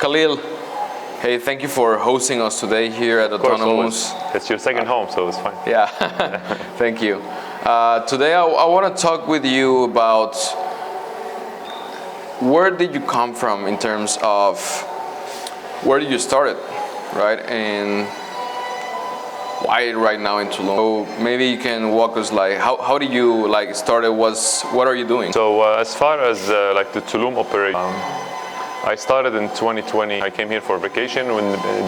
Khalil, hey, thank you for hosting us today here at Otonomus. It's your second home, so it's fine. Yeah, thank you. Today I want to talk with you about where did you come from in terms of where did you start it, right? And why right now in Tulum? So maybe you can walk us like how did you start it? What are you doing? So as far as the Tulum operation, I started in 2020. I came here for vacation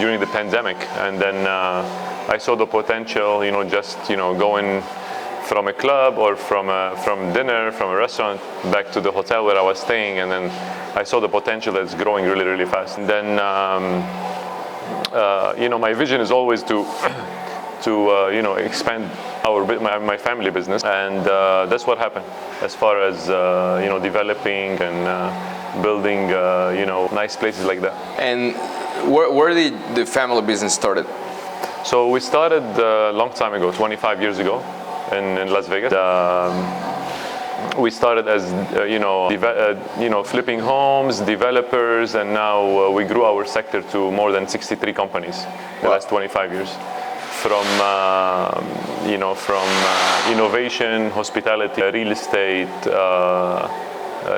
during the pandemic, and then I saw the potential. Going from a club or from dinner from a restaurant back to the hotel where I was staying, and then I saw the potential that's growing really, really fast. And then my vision is always to expand my family business, and that's what happened as far as developing and building nice places like that. And where did the family business started? So we started a long time ago, 25 years ago, in Las Vegas. We started as flipping homes, developers, and now we grew our sector to more than 63 companies in the last 25 years. From innovation, hospitality, real estate,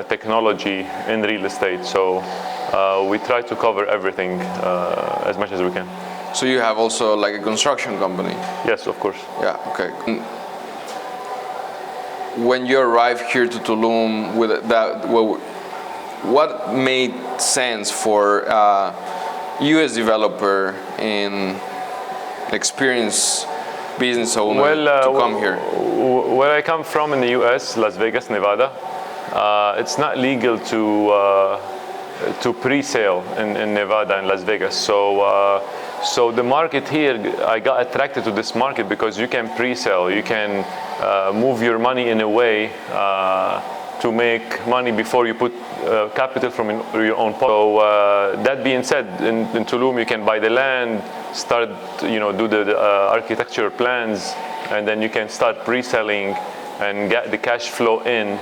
technology in real estate. So we try to cover everything as much as we can. So you have also like a construction company? Yes, of course. Yeah, okay. When you arrived here to Tulum with that, what made sense for U.S. developer and experienced business owner to come here? Where I come from in the U.S., Las Vegas, Nevada, it's not legal to pre-sale in Nevada and Las Vegas. So the market here, I got attracted to this market because you can pre-sell, you can move your money in a way to make money before you put capital from your own pocket. So that being said, in Tulum you can buy the land, start do the architecture plans, and then you can start pre-selling and get the cash flow in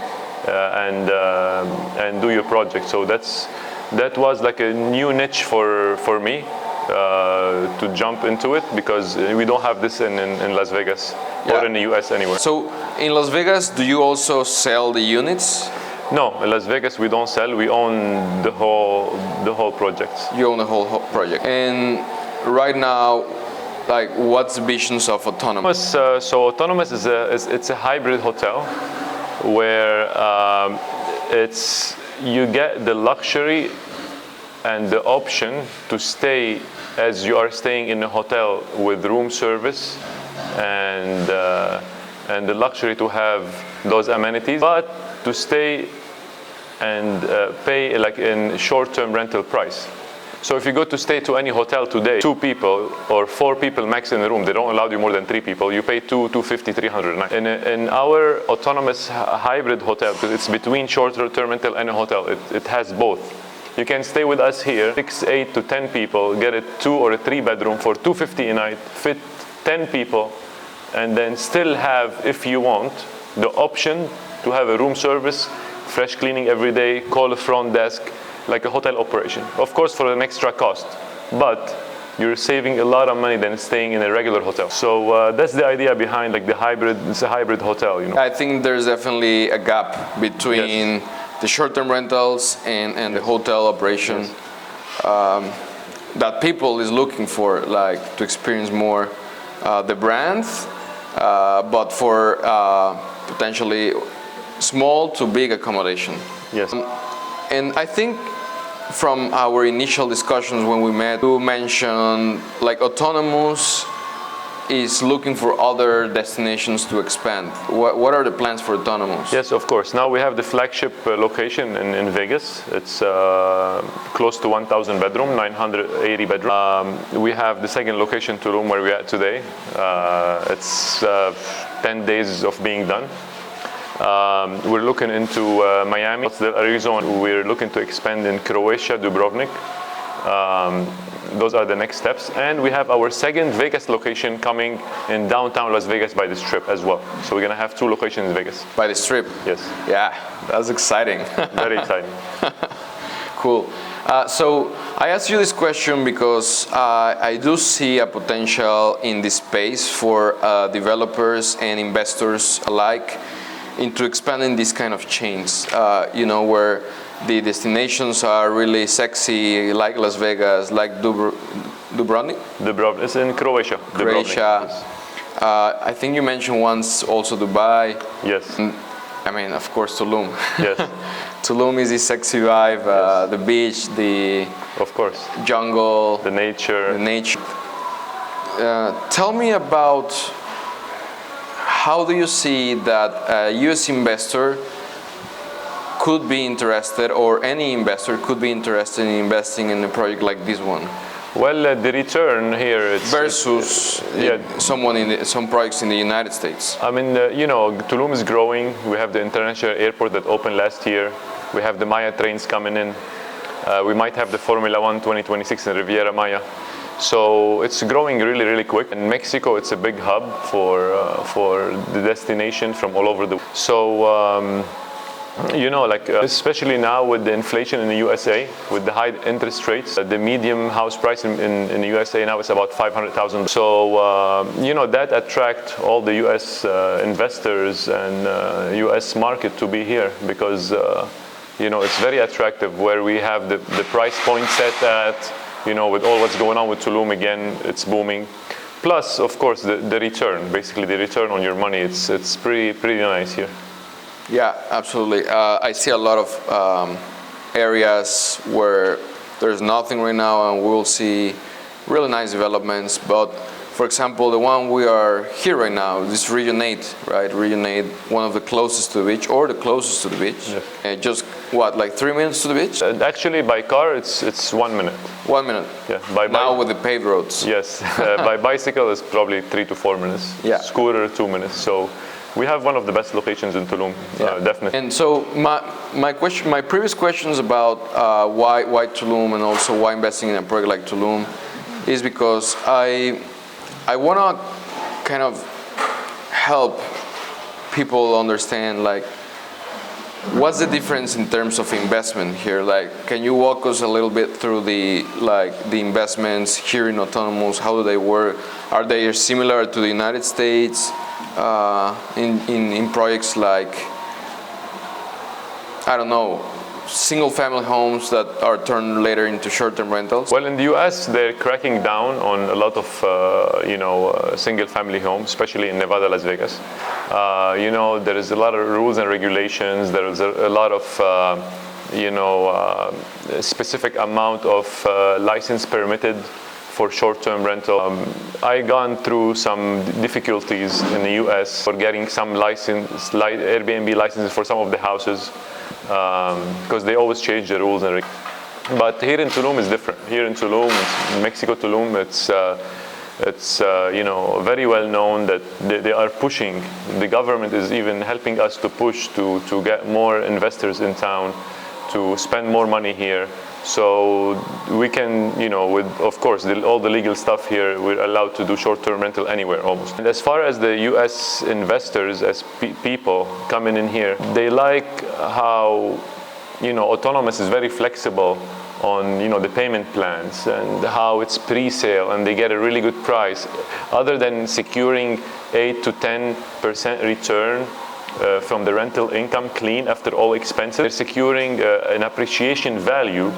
and do your project. So that was like a new niche for me to jump into it, because we don't have this in Las Vegas or in the US anywhere. So in Las Vegas, do you also sell the units? No, in Las Vegas we don't sell. We own the whole project. You own the whole project. And right now, what's the visions of Otonomus? So Otonomus it's a hybrid hotel where you get the luxury and the option to stay as you are staying in a hotel with room service and the luxury to have those amenities, but to stay and pay in short-term rental price. So if you go to stay to any hotel today, 2 people or 4 people max in the room, they don't allow you more than 3 people, you pay $250, $300 a night. In our Otonomus hybrid hotel, because it's between short-term rental and a hotel, it has both. You can stay with us here, 6, 8 to 10 people, get a 2 or a 3 bedroom for $250 a night, fit 10 people, and then still have, if you want, the option to have a room service, fresh cleaning every day, call a front desk, like a hotel operation. Of course, for an extra cost, but you're saving a lot of money than staying in a regular hotel. So that's the idea behind the hybrid. It's a hybrid hotel. I think there's definitely a gap between the short-term rentals and the hotel operation that people is looking for, to experience more the brand, but for potentially small to big accommodation. Yes. And I think from our initial discussions when we met, you mentioned Otonomus is looking for other destinations to expand. What are the plans for Otonomus? Yes, of course. Now we have the flagship location in Vegas. It's close to 1,000 bedroom, 980 bedroom. We have the second location, Tulum, where we're at today. It's 10 days of being done. We're looking into Miami, Arizona. We're looking to expand in Croatia, Dubrovnik. Those are the next steps. And we have our second Vegas location coming in downtown Las Vegas by the Strip as well. So we're going to have 2 locations in Vegas. By the Strip? Yes. Yeah, that's exciting. Very exciting. Cool. So I asked you this question because I do see a potential in this space for developers and investors alike into expanding these kind of chains, where the destinations are really sexy, like Las Vegas, like Dubrovnik? Dubrovnik, it's in Croatia. Croatia. Yes. I think you mentioned once also Dubai. Yes. I mean, of course, Tulum. Yes. Tulum is the sexy vibe, Yes. the beach, the Of course. jungle, The nature. the nature. Tell me about how do you see that a U.S. investor could be interested, or any investor could be interested in investing in a project like this one? Well, the return here it's Versus some projects in the United States. I mean, Tulum is growing. We have the international airport that opened last year. We have the Maya trains coming in. We might have the Formula One 2026 in Riviera Maya. So it's growing really, really quick. In Mexico, it's a big hub for the destination from all over the world. So, especially now with the inflation in the USA, with the high interest rates, the medium house price in the USA now is about $500,000. So, that attract all the US investors and US market to be here because, it's very attractive where we have the price point set at, with all what's going on with Tulum again, it's booming. Plus, of course, the return, basically the return on your money, it's pretty nice here. Yeah, absolutely. I see a lot of areas where there's nothing right now, and we'll see really nice developments. But for example, the one we are here right now, this Region 8, right? Region 8, one of the closest to the beach, or the closest to the beach. Yeah. Just what, like 3 minutes to the beach? Actually, by car, it's 1 minute. 1 minute. Yeah. Now with the paved roads. Yes. By bicycle, it's probably 3 to 4 minutes. Yeah. Scooter, 2 minutes. So we have one of the best locations in Tulum, definitely. And so my previous questions about why Tulum and also why investing in a project like Tulum is because I want to kind of help people understand, like, what's the difference in terms of investment here? Like, can you walk us a little bit through the investments here in Otonomus? How do they work? Are they similar to the United States in projects like, I don't know, single-family homes that are turned later into short-term rentals? Well, in the U.S., they're cracking down on a lot of, single-family homes, especially in Nevada, Las Vegas. There is a lot of rules and regulations. There is a lot of, specific amount of license permitted for short-term rental. I gone through some difficulties in the U.S. for getting some Airbnb licenses for some of the houses. Because they always change the rules and but here in Tulum is different. Here in Tulum, in Mexico Tulum, it's very well known that they are pushing. The government is even helping us to push to get more investors in town, to spend more money here. So we can, with, of course, all the legal stuff here, we're allowed to do short-term rental anywhere almost. And as far as the U.S. investors, as people coming in here, they like how, Otonomus is very flexible on, the payment plans and how it's pre-sale and they get a really good price. Other than securing 8 to 10% return from the rental income clean after all expenses, they're securing an appreciation value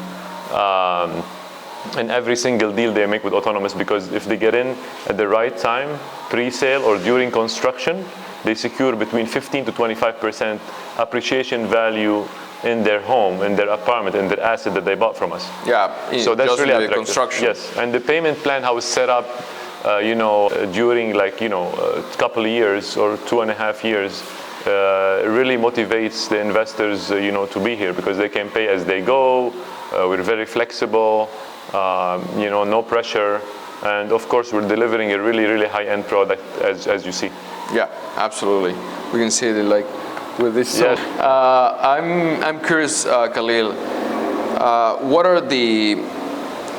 in every single deal they make with Otonomus, because if they get in at the right time, pre-sale or during construction, they secure between 15 to 25% appreciation value in their home, in their apartment, in their asset that they bought from us. Yeah, so that's really attractive. Construction. Yes, and the payment plan, how it's set up, during a couple of years or 2.5 years, really motivates the investors, to be here because they can pay as they go. We're very flexible, no pressure, and of course we're delivering a really, really high-end product, as you see. Yeah, absolutely. We can see it like with this. Yeah. So, I'm curious, Khalil. What are the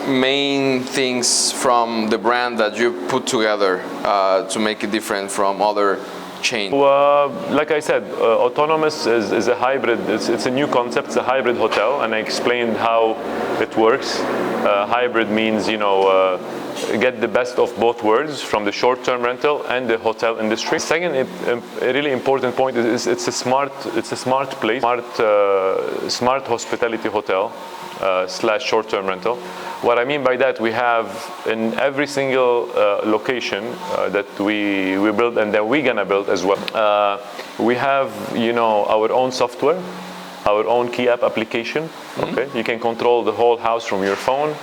main things from the brand that you put together to make it different from other chain? Like I said, Otonomus is a hybrid. It's a new concept. It's a hybrid hotel, and I explained how it works. Hybrid means, get the best of both worlds from the short-term rental and the hotel industry. Second, a really important point is it's a smart place, smart hospitality hotel / short-term rental. What I mean by that, we have in every single location that we build and that we're gonna build as well. We have our own software, our own key app application. Okay, you can control the whole house from your phone,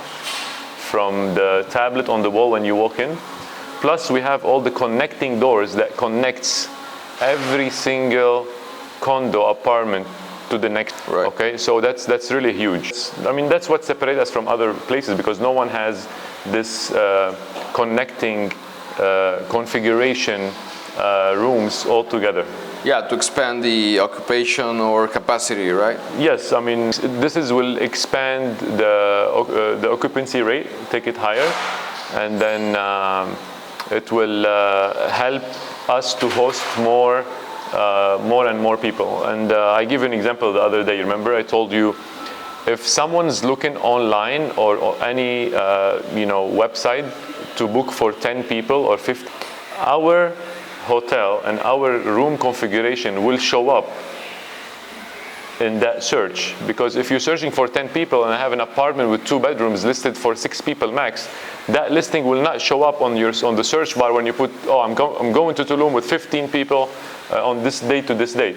from the tablet on the wall when you walk in. Plus, we have all the connecting doors that connects every single condo apartment to the next. Right. Okay, so that's really huge. I mean, that's what separates us from other places, because no one has this connecting configuration rooms all together. Yeah, to expand the occupation or capacity, right? Yes, I mean, will expand the occupancy rate, take it higher, and then it will help us to host more and more people. And I give you an example the other day. Remember, I told you, if someone's looking online or any website to book for 10 people or 50, our hotel and our room configuration will show up in that search. Because if you're searching for 10 people and I have an apartment with 2 bedrooms listed for 6 people max, that listing will not show up on the search bar when you put, I'm going to Tulum with 15 people on this date to this date.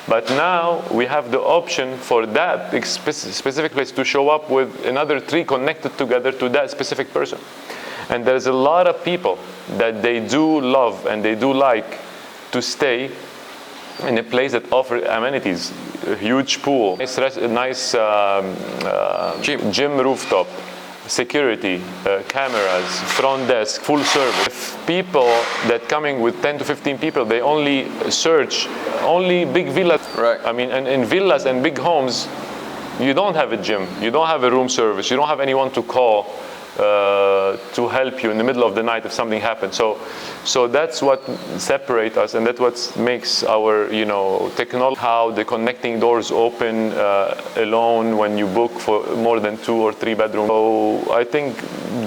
But now we have the option for that specific place to show up with another 3 connected together to that specific person. And there's a lot of people that they do love and they do like to stay in a place that offers amenities, a huge pool, nice gym rooftop, security, cameras, front desk, full service. If people that coming with 10 to 15 people, they only search big villas. Right. I mean, and in villas and big homes, you don't have a gym, you don't have a room service, you don't have anyone to call to help you in the middle of the night if something happens. So that's what separates us, and that's what makes our technology, how the connecting doors open alone when you book for more than 2 or 3 bedrooms. So I think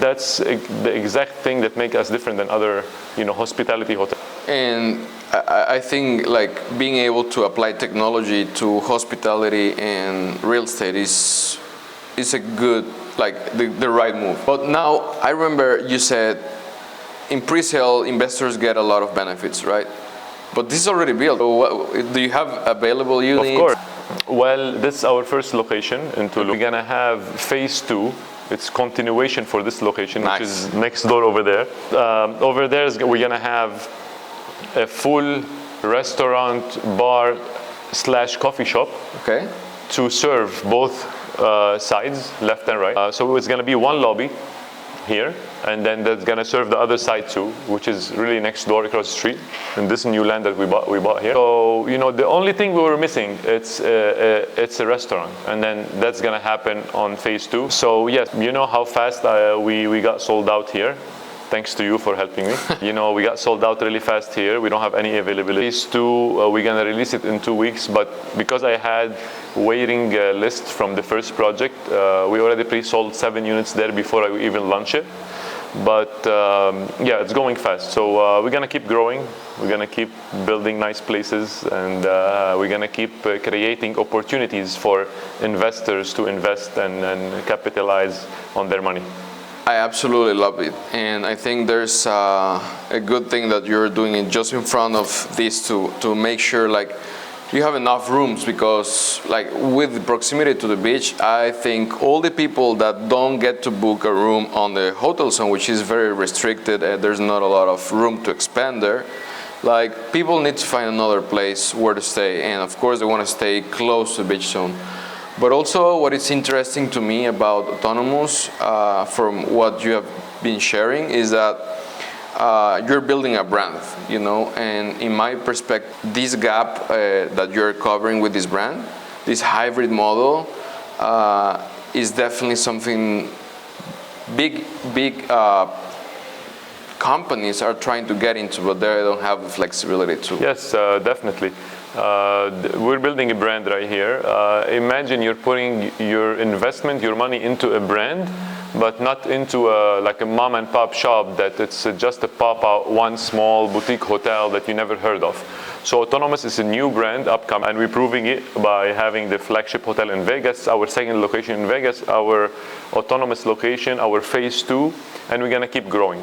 that's the exact thing that makes us different than other hospitality hotels. And I think like being able to apply technology to hospitality and real estate is a good, like the right move. But now I remember you said in pre-sale investors get a lot of benefits, right? But this is already built. So what, do you have available units? Of course. Well, this is our first location in Tulum. We're gonna have phase 2. It's continuation for this location, Nice. which is next door over there. Over there we're gonna have a full restaurant, bar / coffee shop. Okay. To serve both sides, left and right. So it's going to be one lobby here, and then that's going to serve the other side too, which is really next door across the street in this new land that we bought here. So the only thing we were missing, it's a restaurant, and then that's going to happen on phase 2. So yes, how fast we got sold out here. Thanks to you for helping me. We got sold out really fast here. We don't have any availability. Phase 2, we're gonna release it in 2 weeks, but because I had waiting list from the first project, we already pre-sold 7 units there before I even launch it. But yeah, it's going fast. So we're gonna keep growing. We're gonna keep building nice places, and we're gonna keep creating opportunities for investors to invest and capitalize on their money. I absolutely love it, and I think there's a good thing that you're doing it just in front of this to make sure like you have enough rooms, because like with the proximity to the beach, I think all the people that don't get to book a room on the hotel zone, which is very restricted, and there's not a lot of room to expand there, like people need to find another place where to stay, and of course they want to stay close to the beach zone. But also what is interesting to me about Otonomus, from what you have been sharing, is that you're building a brand, and in my perspective, this gap that you're covering with this brand, this hybrid model, is definitely something big companies are trying to get into, but they don't have the flexibility to. Yes, definitely. We're building a brand right here. Imagine you're putting your investment, your money into a brand, but not into like a mom and pop shop that it's just a pop-out, one small boutique hotel that you never heard of. So Otonomus is a new brand upcoming, and we're proving it by having the flagship hotel in Vegas, our second location in Vegas, our Otonomus location, our phase 2, and we're gonna keep growing.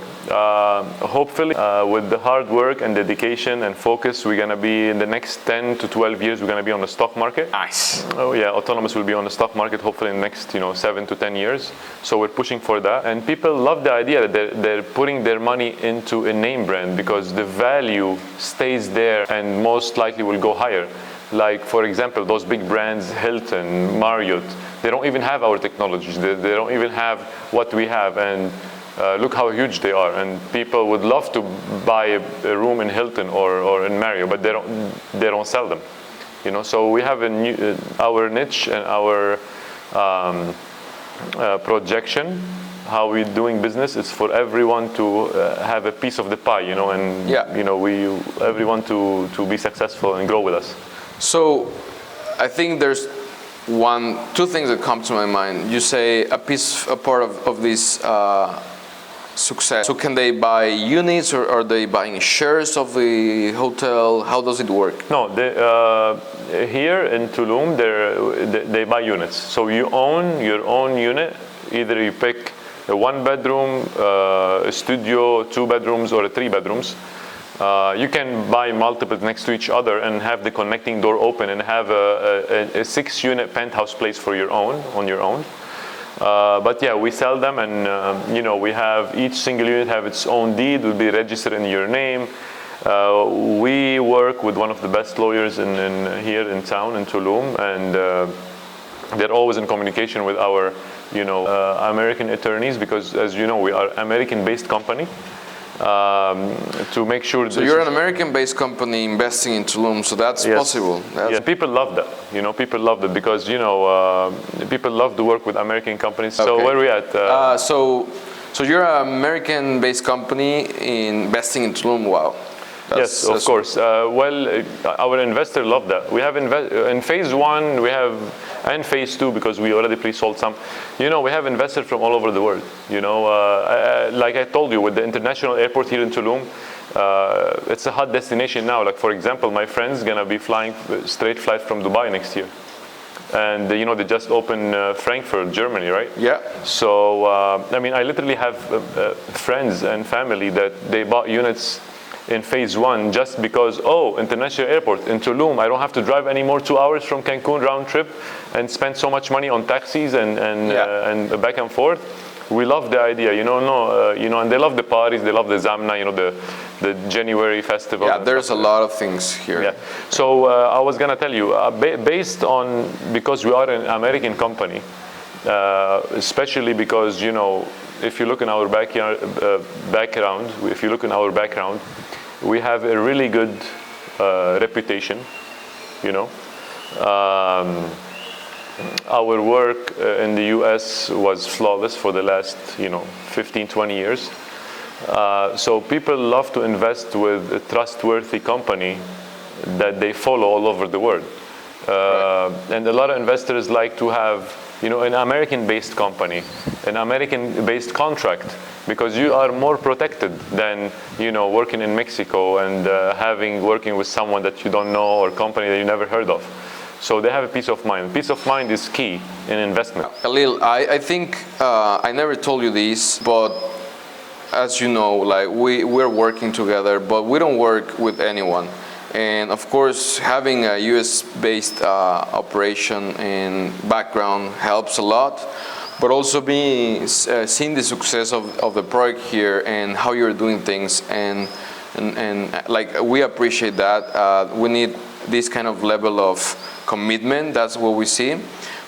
Hopefully, with the hard work and dedication and focus, we're gonna be in the next 10 to 12 years, we're gonna be on the stock market. Nice. Oh yeah, Otonomus will be on the stock market hopefully in the next 7 to 10 years. So we're pushing for that, and people love the idea that they're putting their money into a name brand because the value stays there and most likely will go higher. Like for example, those big brands, Hilton, Marriott, they don't even have our technologies. They don't even have what we have, and look how huge they are. And people would love to buy a room in Hilton or in Marriott, but they don't sell them. So we have our niche and our projection, how we're doing business. It's for everyone to have a piece of the pie, and everyone to be successful and grow with us. So I think there's two things that come to my mind. You say a part of this success. So can they buy units, or are they buying shares of the hotel? How does it work? No, here in Tulum, they buy units. So you own your own unit. Either you pick a 1-bedroom, a studio, 2 bedrooms, or 3 bedrooms. You can buy multiples next to each other and have the connecting door open and have a 6-unit penthouse place on your own. But yeah, we sell them, and we have each single unit have its own deed, will be registered in your name. We work with one of the best lawyers here in town in Tulum, and they're always in communication with our American attorneys, because as you know, we are American-based company. To make sure. So you're an American-based company investing in Tulum, so that's possible. Yeah, people love that. People love that because people love to work with American companies. So Okay. where are we at? So you're an American-based company investing in Tulum. Wow. Yes, of course. Our investors love that. We have in phase 1, and phase 2, because we already pre-sold some. We have investors from all over the world. Like I told you, with the international airport here in Tulum, it's a hot destination now. Like for example, my friend's gonna be flying straight flight from Dubai next year, and they just opened Frankfurt, Germany, right? Yeah. So I literally have friends and family that they bought units in phase 1 just because, international airport in Tulum, I don't have to drive anymore 2 hours from Cancun round trip and spend so much money on taxis and back and forth. We love the idea, and they love the parties, they love the Zamna, the January festival. Yeah, there's a lot of things here. Yeah. So I was gonna tell you, because we are an American company, especially because if you look in our background, we have a really good reputation. Our work in the U.S. was flawless for the last 15, 20 years. So people love to invest with a trustworthy company that they follow all over the world. Right. And a lot of investors like to have an American-based company, an American-based contract, because you are more protected than working in Mexico and working with someone that you don't know or company that you never heard of. So they have a peace of mind. Peace of mind is key in investment. Khalil, I think I never told you this, but as you know, like we're working together, but we don't work with anyone. And of course, having a US-based operation and background helps a lot, but also seeing the success of the project here and how you're doing things, and like we appreciate that. We need this kind of level of commitment. That's what we see.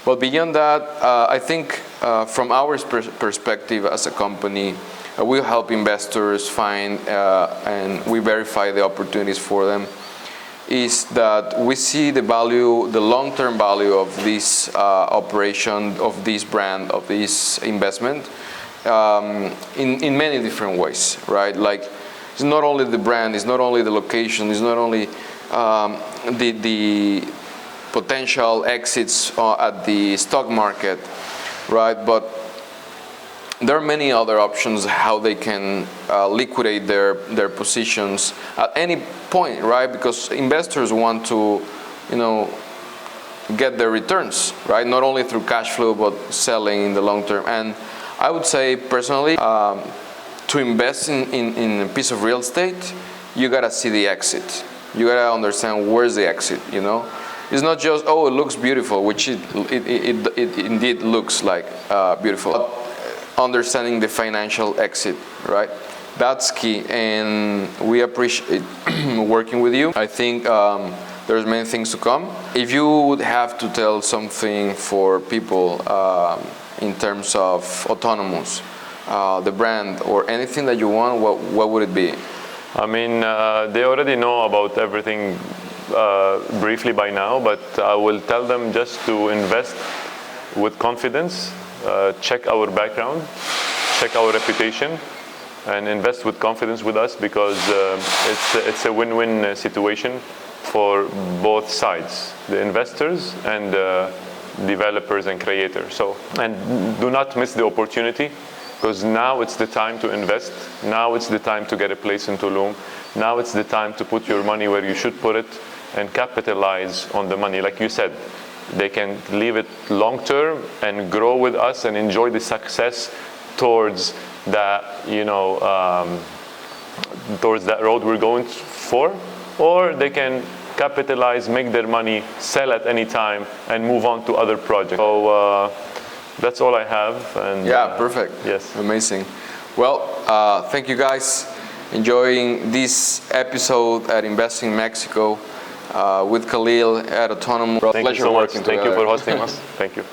But beyond that, I think from our perspective as a company, we help investors find and we verify the opportunities for them. Is that we see the long-term value of this operation, of this brand, of this investment, in many different ways, right? Like, it's not only the brand, it's not only the location, it's not only the potential exits at the stock market, right? But there are many other options how they can liquidate their positions at any point, right? Because investors want to, get their returns, right? Not only through cash flow, but selling in the long term. And I would say personally, to invest in a piece of real estate, you gotta see the exit. You gotta understand where's the exit, It's not just, oh, it looks beautiful, which it indeed looks like beautiful. But understanding the financial exit, right? That's key, and we appreciate working with you. I think there's many things to come. If you would have to tell something for people in terms of Otonomus, the brand, or anything that you want, what would it be? I mean, they already know about everything briefly by now, but I will tell them just to invest with confidence, check our background, check our reputation, and invest with confidence with us, because it's a win-win situation for both sides, the investors and the developers and creators. And do not miss the opportunity, because now it's the time to invest. Now it's the time to get a place in Tulum. Now it's the time to put your money where you should put it and capitalize on the money. Like you said, they can leave it long term and grow with us and enjoy the success towards that, towards that road we're going for, or they can capitalize, make their money, sell at any time, and move on to other projects. So that's all I have. And yeah, perfect. Yes, amazing. Well, thank you guys. Enjoying this episode at Investing Mexico with Khalil at Otonomus. Thank you so much. Thank you for hosting us. Thank you.